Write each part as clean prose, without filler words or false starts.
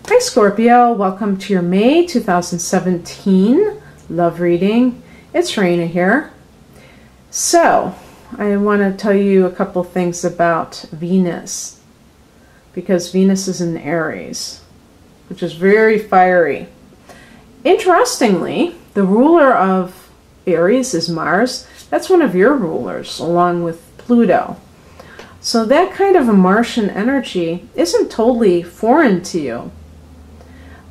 Hi Scorpio, welcome to your May 2017 love reading. It's Raina here. So, I want to tell you a couple things about Venus, because Venus is in Aries, which is very fiery. Interestingly, the ruler of Aries is Mars. That's one of your rulers, along with Pluto. So that kind of a Martian energy isn't totally foreign to you.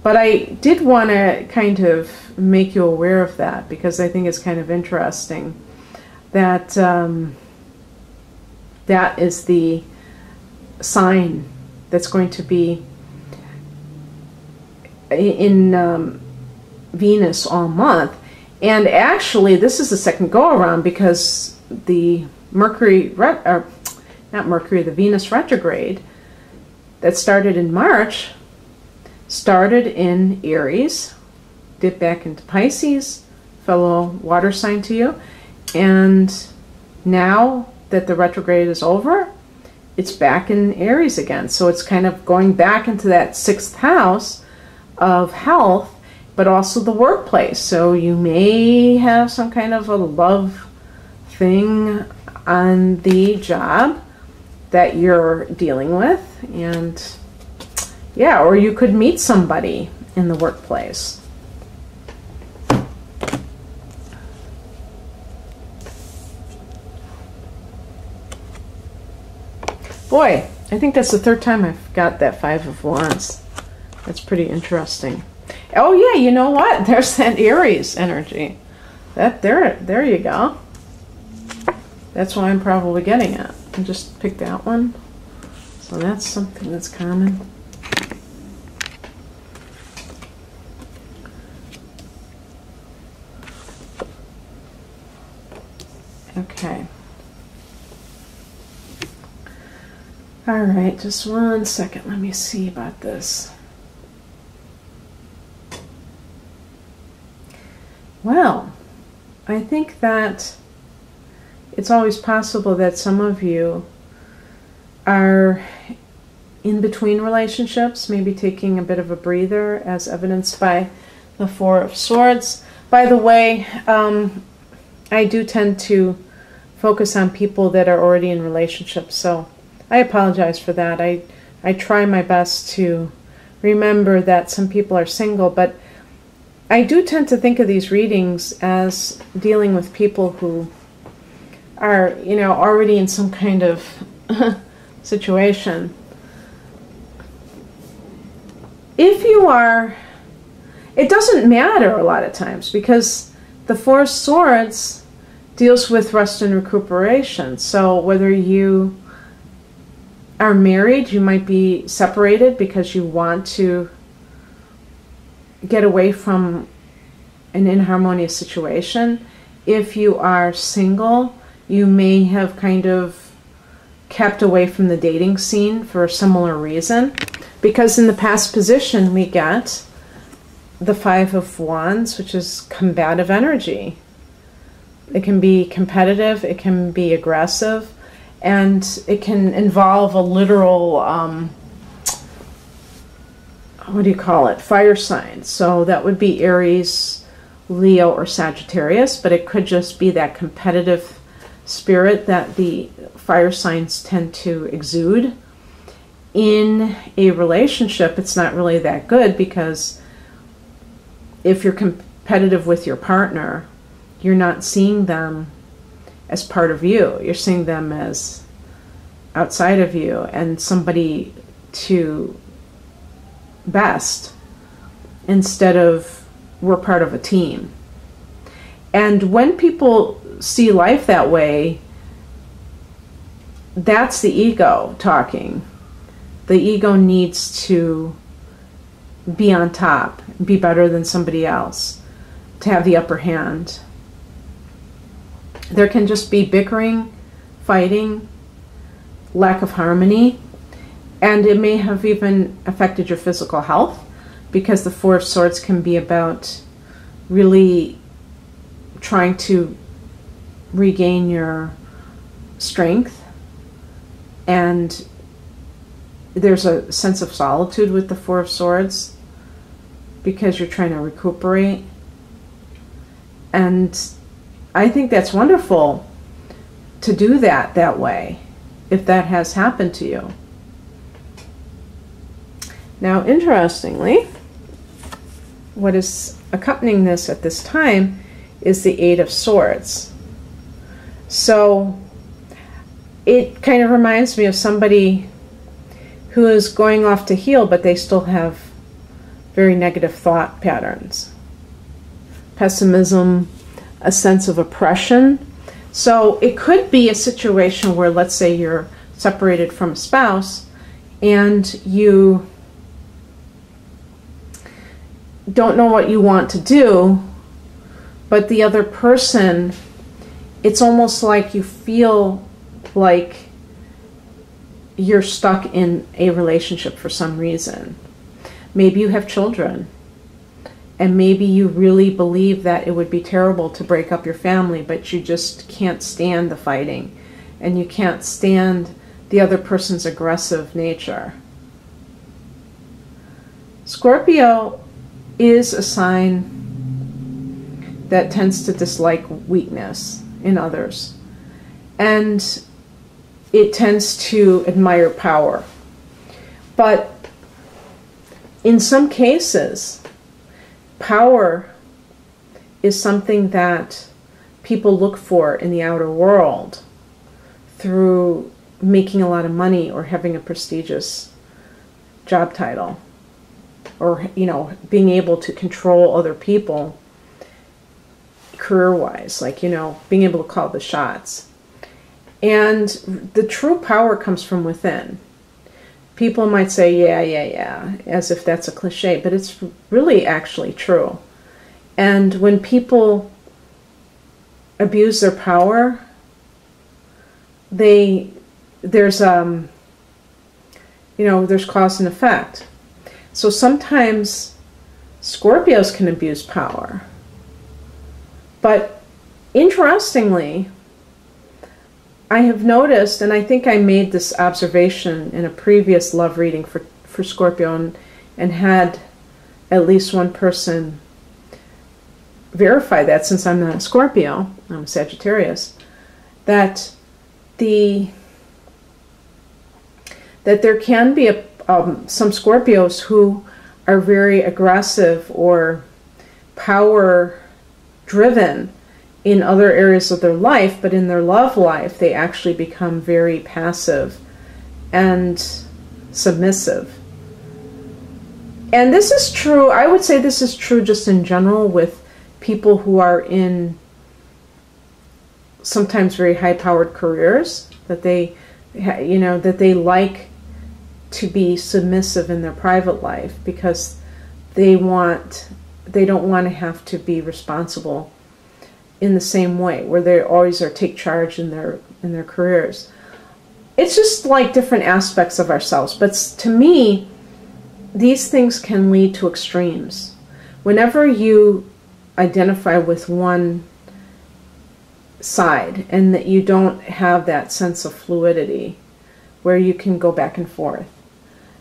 But I did want to kind of make you aware of that, because I think it's kind of interesting that that is the sign that's going to be in Venus all month. And actually, this is the second go-around, because the the Venus retrograde that started in March started in Aries, dipped back into Pisces, fellow water sign to you, and now that the retrograde is over, it's back in Aries again. So it's kind of going back into that 6th house of health, but also the workplace. So you may have some kind of a love thing on the job that you're dealing with, and yeah, or you could meet somebody in the workplace. Boy, I think that's the 3rd time I've got that 5 of Wands. That's pretty interesting. Oh yeah, you know what? There's that Aries energy. There you go. That's why I'm probably getting it. I just picked that one. So that's something that's common. Okay. All right, just 1 second. Let me see about this. Well, I think that it's always possible that some of you are in between relationships, maybe taking a bit of a breather, as evidenced by the 4 of Swords. By the way, I do tend to focus on people that are already in relationships, so I apologize for that. I try my best to remember that some people are single, but I do tend to think of these readings as dealing with people who are, you know, already in some kind of situation. If you are, it doesn't matter a lot of times, because the 4 of Swords deals with rest and recuperation. So whether you are married, you might be separated because you want to get away from an inharmonious situation. If you are single, you may have kind of kept away from the dating scene for a similar reason, because in the past position we get the 5 of Wands, which is combative energy. It can be competitive, it can be aggressive, and it can involve a literal, what do you call it, fire sign. So that would be Aries, Leo, or Sagittarius, but it could just be that competitive spirit that the fire signs tend to exude. In a relationship, it's not really that good, because if you're competitive with your partner, you're not seeing them as part of you. You're seeing them as outside of you and somebody to best, instead of we're part of a team. And when people see life that way, that's the ego talking. The ego needs to be on top, be better than somebody else, to have the upper hand. There can just be bickering, fighting, lack of harmony, and it may have even affected your physical health, because the 4 of Swords can be about really trying to regain your strength and there's a sense of solitude with the Four of Swords because you're trying to recuperate. And I think that's wonderful to do that way, if that has happened to you. Now, interestingly, what is accompanying this at this time is the Eight of Swords. So it kind of reminds me of somebody who is going off to heal, but they still have very negative thought patterns. Pessimism, a sense of oppression. So it could be a situation where, let's say you're separated from a spouse and you don't know what you want to do, but the other person, it's almost like you feel like you're stuck in a relationship for some reason. Maybe you have children, and maybe you really believe that it would be terrible to break up your family, but you just can't stand the fighting, and you can't stand the other person's aggressive nature. Scorpio is a sign that tends to dislike weakness in others, and it tends to admire power. But in some cases, power is something that people look for in the outer world through making a lot of money or having a prestigious job title, or, you know, being able to control other people career-wise, like, you know, being able to call the shots. And the true power comes from within. People might say, yeah, as if that's a cliche, but it's really actually true. And when people abuse their power, there's there's cause and effect. So sometimes Scorpios can abuse power. But interestingly, I have noticed, and I think I made this observation in a previous love reading for Scorpio, and had at least one person verify that, since I'm not a Scorpio, I'm a Sagittarius, that there can be some Scorpios who are very aggressive or power driven in other areas of their life, but in their love life they actually become very passive and submissive. And this is true, I would say this is true just in general with people who are in sometimes very high-powered careers, that they, you know, that they like to be submissive in their private life because they don't want to have to be responsible in the same way, where they always are take charge in their careers. It's just like different aspects of ourselves. But to me, these things can lead to extremes. Whenever you identify with one side and that you don't have that sense of fluidity where you can go back and forth.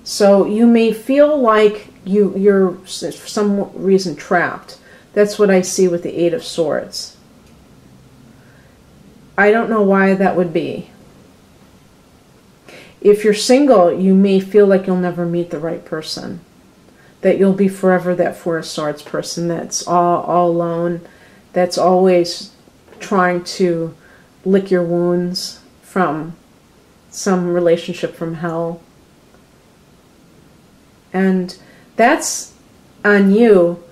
So you may feel like you're for some reason trapped. That's what I see with the Eight of Swords. I don't know why that would be. If you're single, you may feel like you'll never meet the right person. That you'll be forever that Four of Swords person that's all alone, that's always trying to lick your wounds from some relationship from hell. And that's on you.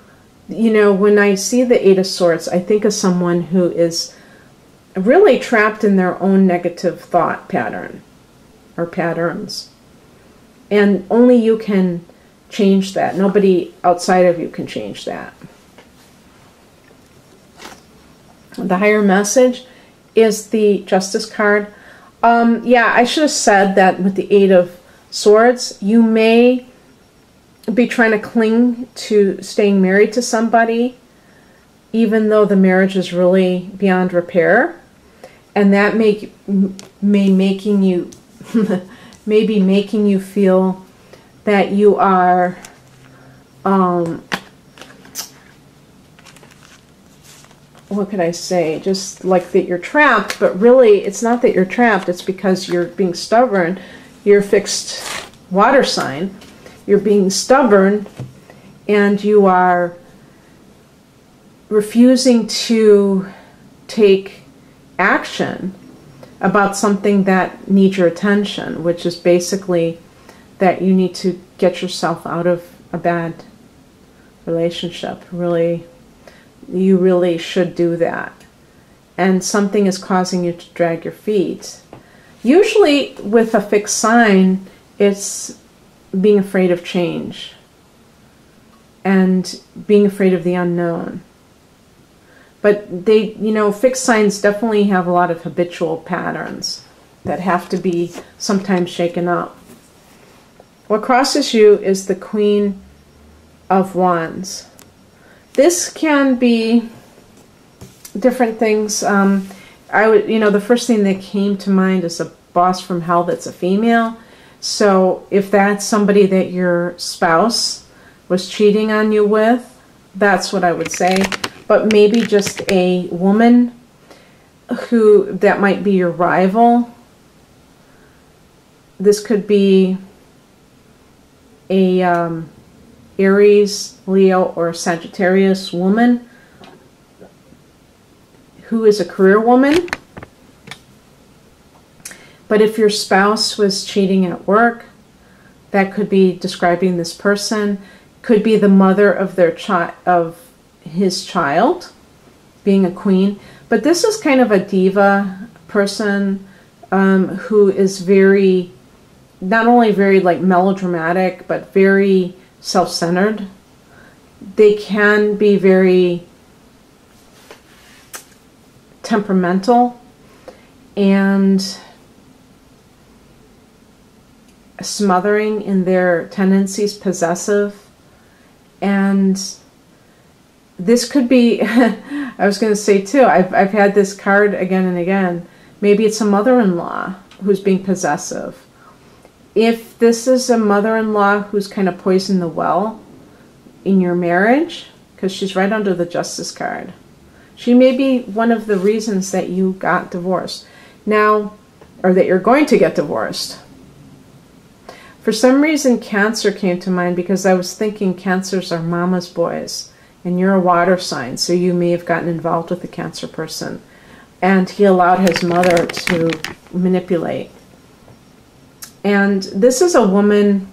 You know, when I see the Eight of Swords, I think of someone who is really trapped in their own negative thought pattern or patterns. And only you can change that. Nobody outside of you can change that. The higher message is the Justice card. Yeah, I should have said that with the Eight of Swords, you may be trying to cling to staying married to somebody, even though the marriage is really beyond repair. And that may making you maybe making you feel that you are what could I say, just like that you're trapped, but really it's not that you're trapped, it's because you're being stubborn. You're a fixed water sign. You're being stubborn and you are refusing to take action about something that needs your attention, which is basically that you need to get yourself out of a bad relationship. Really, you really should do that. And something is causing you to drag your feet. Usually with a fixed sign, it's being afraid of change and being afraid of the unknown. But they, you know, fixed signs definitely have a lot of habitual patterns that have to be sometimes shaken up. What crosses you is the Queen of Wands. This can be different things. The first thing that came to mind is a boss from hell that's a female. So if that's somebody that your spouse was cheating on you with, that's what I would say. But maybe just a woman that might be your rival. This could be a Aries, Leo, or Sagittarius woman who is a career woman. But if your spouse was cheating at work, that could be describing this person. Could be the mother of his child, being a queen. But this is kind of a diva person who is very, not only very like melodramatic, but very self-centered. They can be very temperamental and smothering in their tendencies, possessive. And this could be, I was going to say too, I've had this card again and again. Maybe it's a mother-in-law who's being possessive. If this is a mother-in-law who's kind of poisoned the well in your marriage, because she's right under the Justice card, she may be one of the reasons that you got divorced now, or that you're going to get divorced. For some reason, Cancer came to mind because I was thinking Cancers are mama's boys, and you're a water sign, so you may have gotten involved with the Cancer person, and he allowed his mother to manipulate. And this is a woman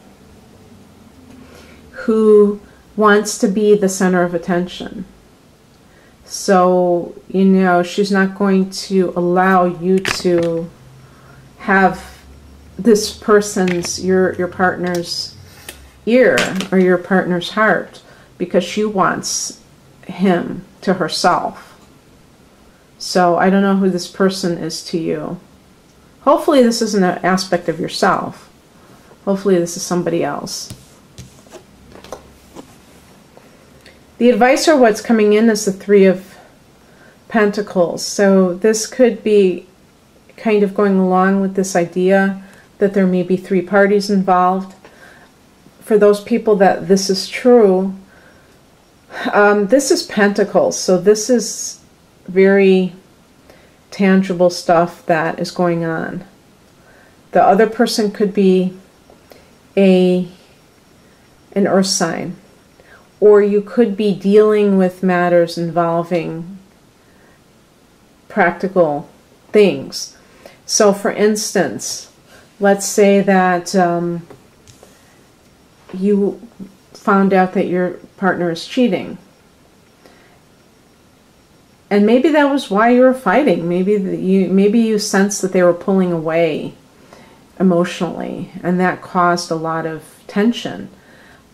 who wants to be the center of attention. So, you know, she's not going to allow you to have this person's, your partner's ear or your partner's heart, because she wants him to herself. So I don't know who this person is to you. Hopefully this isn't an aspect of yourself. Hopefully this is somebody else. The advice or what's coming in is the Three of Pentacles. So this could be kind of going along with this idea that there may be three parties involved. For those people that this is true, this is Pentacles. So this is very tangible stuff that is going on. The other person could be an earth sign, or you could be dealing with matters involving practical things. So for instance, let's say that you found out that your partner is cheating. And maybe that was why you were fighting. Maybe you sensed that they were pulling away emotionally, and that caused a lot of tension.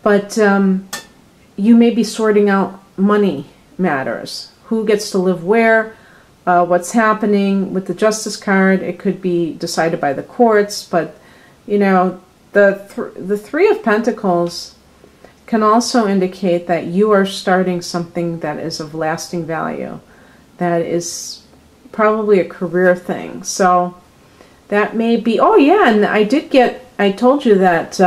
But you may be sorting out money matters. Who gets to live where? What's happening with the Justice card? It could be decided by the courts, but you know, the Three of Pentacles can also indicate that you are starting something that is of lasting value. That is probably a career thing. So that may be, oh yeah, and I did get I told you that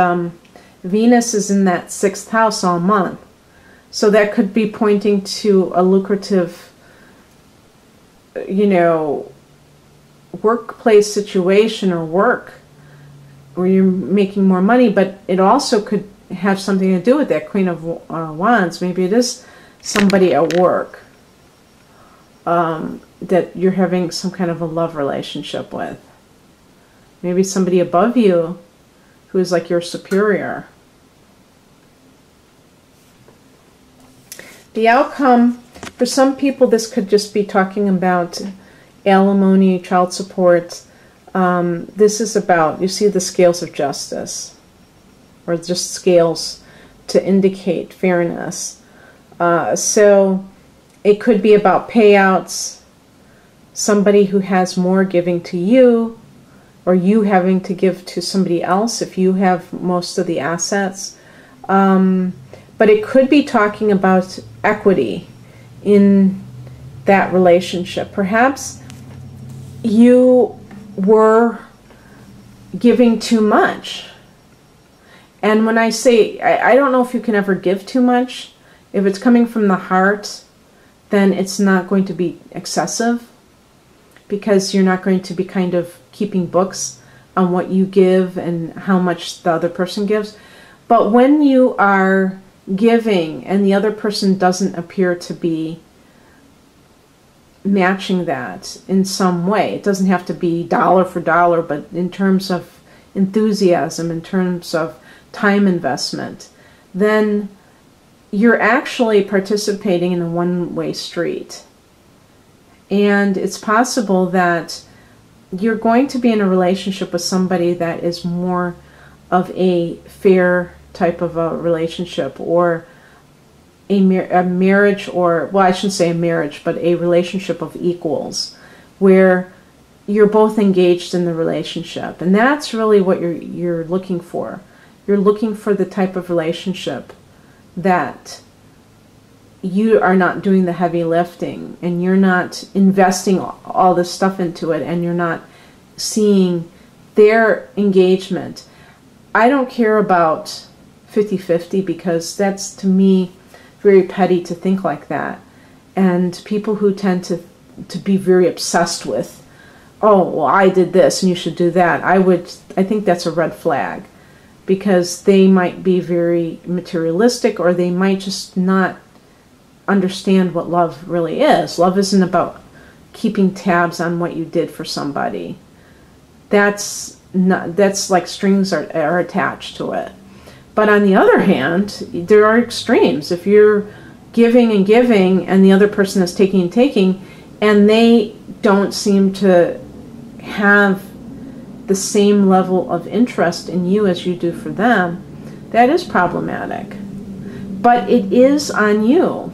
Venus is in that 6th house all month. So that could be pointing to a lucrative, you know, workplace situation or work where you're making more money, but it also could have something to do with that Queen of Wands. Maybe it is somebody at work that you're having some kind of a love relationship with. Maybe somebody above you who is like your superior. The outcome, for some people, this could just be talking about alimony, child support. This is about, you see the scales of justice, or just scales to indicate fairness. So it could be about payouts, somebody who has more giving to you, or you having to give to somebody else if you have most of the assets. But it could be talking about equity in that relationship. Perhaps you were giving too much. And when I say, I don't know if you can ever give too much. If it's coming from the heart, then it's not going to be excessive, because you're not going to be kind of keeping books on what you give and how much the other person gives. But when you are giving and the other person doesn't appear to be matching that in some way, it doesn't have to be dollar for dollar, but in terms of enthusiasm, in terms of time investment, then you're actually participating in a one-way street. And it's possible that you're going to be in a relationship with somebody that is more of a fair type of a relationship, or a marriage, or, well, I shouldn't say a marriage, but a relationship of equals, where you're both engaged in the relationship. And that's really what you're looking for. You're looking for the type of relationship that you are not doing the heavy lifting, and you're not investing all this stuff into it, and you're not seeing their engagement. I don't care about 50-50, because that's, to me, very petty to think like that. And people who tend to be very obsessed with, oh, well, I did this and you should do that, I think that's a red flag, because they might be very materialistic, or they might just not understand what love really is. Love isn't about keeping tabs on what you did for somebody. That's like strings are attached to it. But on the other hand, there are extremes. If you're giving and giving, and the other person is taking and taking, and they don't seem to have the same level of interest in you as you do for them, that is problematic. But it is on you.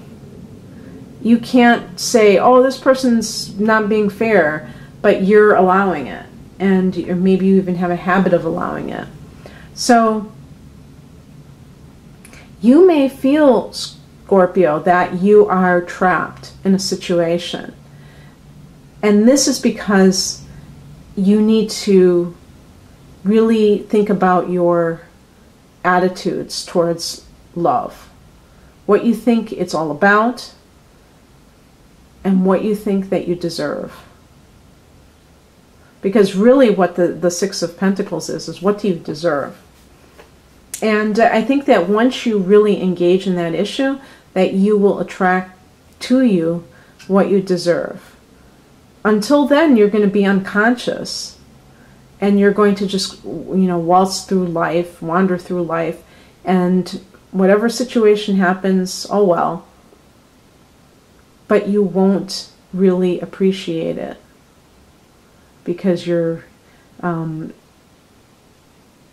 You can't say, oh, this person's not being fair, but you're allowing it. And maybe you even have a habit of allowing it. So you may feel, Scorpio, that you are trapped in a situation. And this is because you need to really think about your attitudes towards love. What you think it's all about, and what you think that you deserve. Because really what the Six of Pentacles is what do you deserve? And I think that once you really engage in that issue, that you will attract to you what you deserve. Until then, you're going to be unconscious, and you're going to just, waltz through life, wander through life, and whatever situation happens, oh well. But you won't really appreciate it, because you're, well,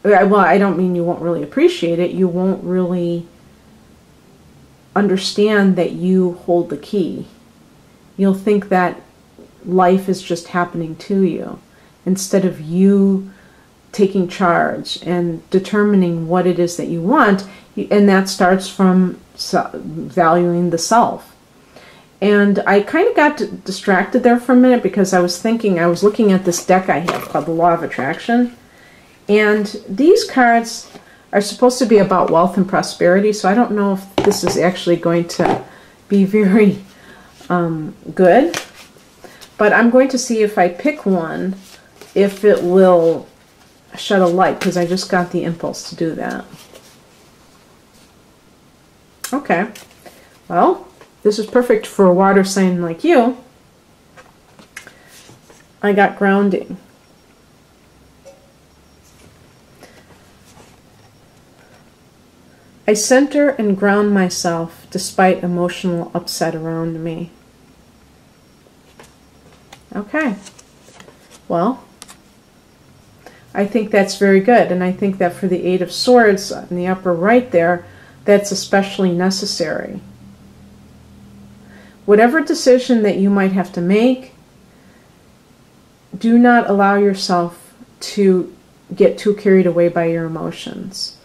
I don't mean you won't really appreciate it. You won't really understand that you hold the key. You'll think that life is just happening to you, instead of you taking charge and determining what it is that you want. And that starts from valuing the self. And I kind of got distracted there for a minute, because I was looking at this deck I have called the Law of Attraction. And these cards are supposed to be about wealth and prosperity, so I don't know if this is actually going to be very good. But I'm going to see if I pick one, if it will shed a light, because I just got the impulse to do that. Okay, well, this is perfect for a water sign like you. I got grounding. I center and ground myself despite emotional upset around me. Okay, well, I think that's very good, and I think that for the Eight of Swords in the upper right there, that's especially necessary. Whatever decision that you might have to make, do not allow yourself to get too carried away by your emotions,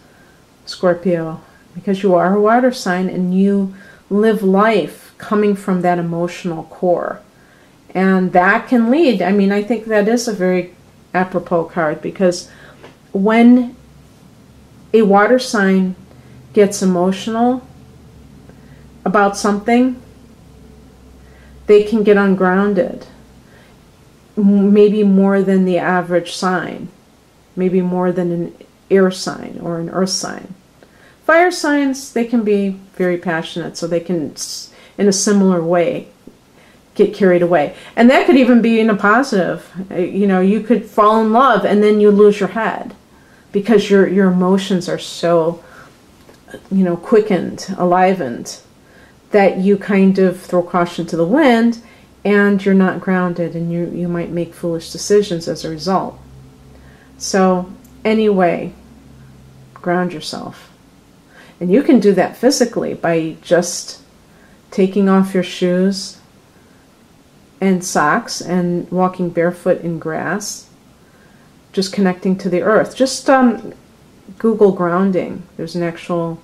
Scorpio, because you are a water sign and you live life coming from that emotional core. And that can lead, I mean, I think that is a very apropos card, because when a water sign gets emotional about something, they can get ungrounded, maybe more than the average sign, maybe more than an air sign or an earth sign. Fire signs, they can be very passionate, so they can, in a similar way, get carried away. And that could even be in a positive. You know, you could fall in love and then you lose your head because your emotions are so, you know, quickened, alivened, that you kind of throw caution to the wind and you're not grounded, and you might make foolish decisions as a result. So anyway, ground yourself. And you can do that physically by just taking off your shoes and socks and walking barefoot in grass, just connecting to the earth. Just Google grounding. There's an actual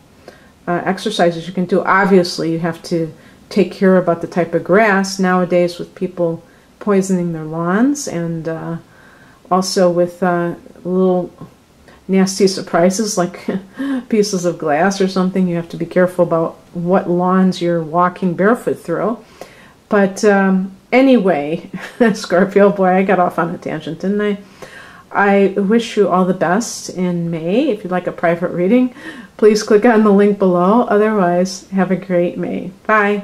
exercises you can do. Obviously, you have to take care about the type of grass nowadays with people poisoning their lawns, and also with little nasty surprises like pieces of glass or something. You have to be careful about what lawns you're walking barefoot through. But anyway, Scorpio, boy, I got off on a tangent, didn't I? I wish you all the best in May. If you'd like a private reading, please click on the link below. Otherwise, have a great May. Bye.